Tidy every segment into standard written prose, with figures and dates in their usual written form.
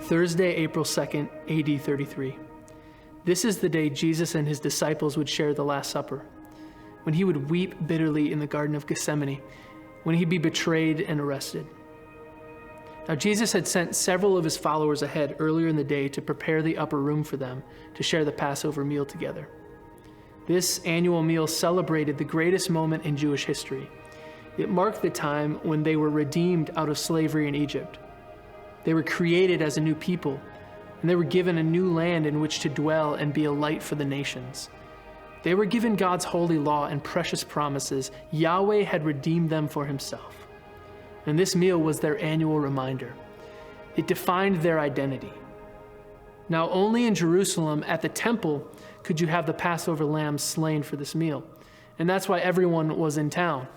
Thursday, April 2nd, AD 33. This is the day Jesus and his disciples would share the Last Supper, when he would weep bitterly in the Garden of Gethsemane, when he'd be betrayed and arrested. Now, Jesus had sent several of his followers ahead earlier in the day to prepare the upper room for them to share the Passover meal together. This annual meal celebrated the greatest moment in Jewish history. It marked the time when they were redeemed out of slavery in Egypt. They were created as a new people, and they were given a new land in which to dwell and be a light for the nations. They were given God's holy law and precious promises. Yahweh had redeemed them for himself. And this meal was their annual reminder. It defined their identity. Now, only in Jerusalem at the temple could you have the Passover lamb slain for this meal. And that's why everyone was in town.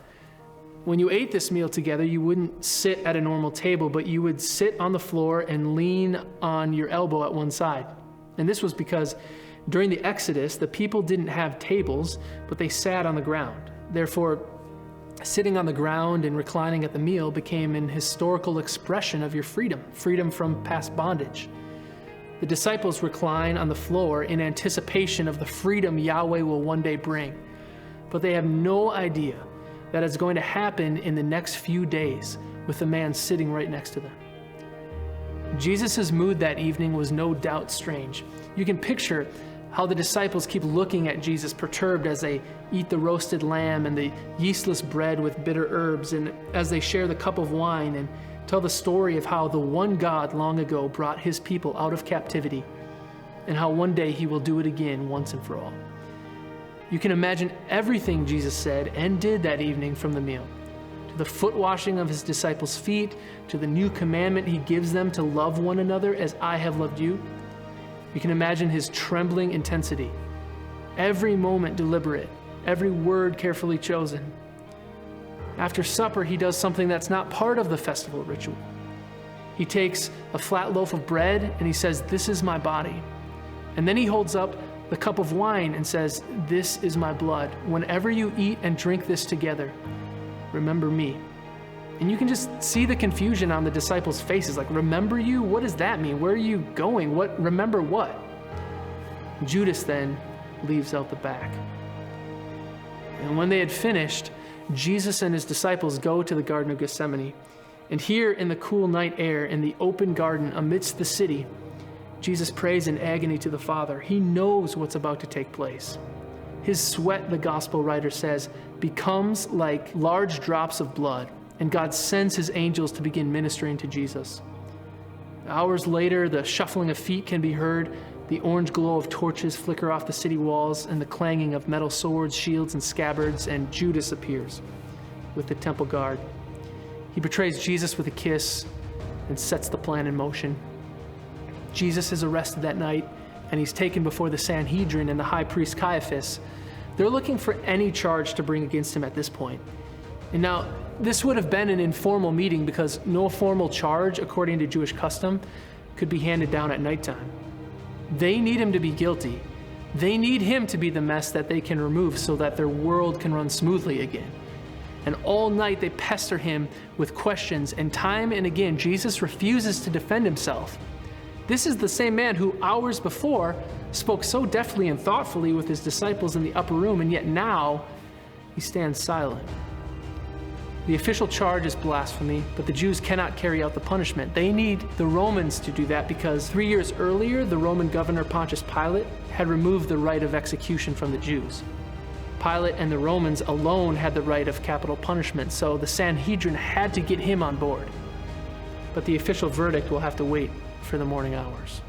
When you ate this meal together, you wouldn't sit at a normal table, but you would sit on the floor and lean on your elbow at one side. And this was because during the Exodus, the people didn't have tables, but they sat on the ground. Therefore, sitting on the ground and reclining at the meal became an historical expression of your freedom from past bondage. The disciples recline on the floor in anticipation of the freedom Yahweh will one day bring, but they have no idea that it's going to happen in the next few days with the man sitting right next to them. Jesus' mood that evening was no doubt strange. You can picture how the disciples keep looking at Jesus, perturbed as they eat the roasted lamb and the yeastless bread with bitter herbs, and as they share the cup of wine and tell the story of how the one God long ago brought his people out of captivity, and how one day he will do it again once and for all. You can imagine everything Jesus said and did that evening, from the meal, to the foot washing of his disciples' feet, to the new commandment he gives them to love one another as I have loved you. You can imagine his trembling intensity, every moment deliberate, every word carefully chosen. After supper, he does something that's not part of the festival ritual. He takes a flat loaf of bread and he says, "This is my body." And then he holds up the cup of wine and says, "This is my blood. Whenever you eat and drink this together, remember me." And you can just see the confusion on the disciples' faces, like, remember you? What does that mean? Where are you going? Remember what? Judas then leaves out the back. And when they had finished, Jesus and his disciples go to the Garden of Gethsemane. And here in the cool night air, in the open garden amidst the city, Jesus prays in agony to the Father. He knows what's about to take place. His sweat, the gospel writer says, becomes like large drops of blood, and God sends his angels to begin ministering to Jesus. Hours later, the shuffling of feet can be heard, the orange glow of torches flicker off the city walls, and the clanging of metal swords, shields, and scabbards, and Judas appears with the temple guard. He betrays Jesus with a kiss and sets the plan in motion. Jesus is arrested that night, and he's taken before the Sanhedrin and the high priest Caiaphas. They're looking for any charge to bring against him at this point. And now, this would have been an informal meeting because no formal charge, according to Jewish custom, could be handed down at nighttime. They need him to be guilty. They need him to be the mess that they can remove so that their world can run smoothly again. And all night they pester him with questions, and time and again Jesus refuses to defend himself. This is the same man who hours before spoke so deftly and thoughtfully with his disciples in the upper room, and yet now he stands silent. The official charge is blasphemy, but the Jews cannot carry out the punishment. They need the Romans to do that because 3 years earlier, the Roman governor Pontius Pilate had removed the right of execution from the Jews. Pilate and the Romans alone had the right of capital punishment, so the Sanhedrin had to get him on board. But the official verdict will have to wait for the morning hours.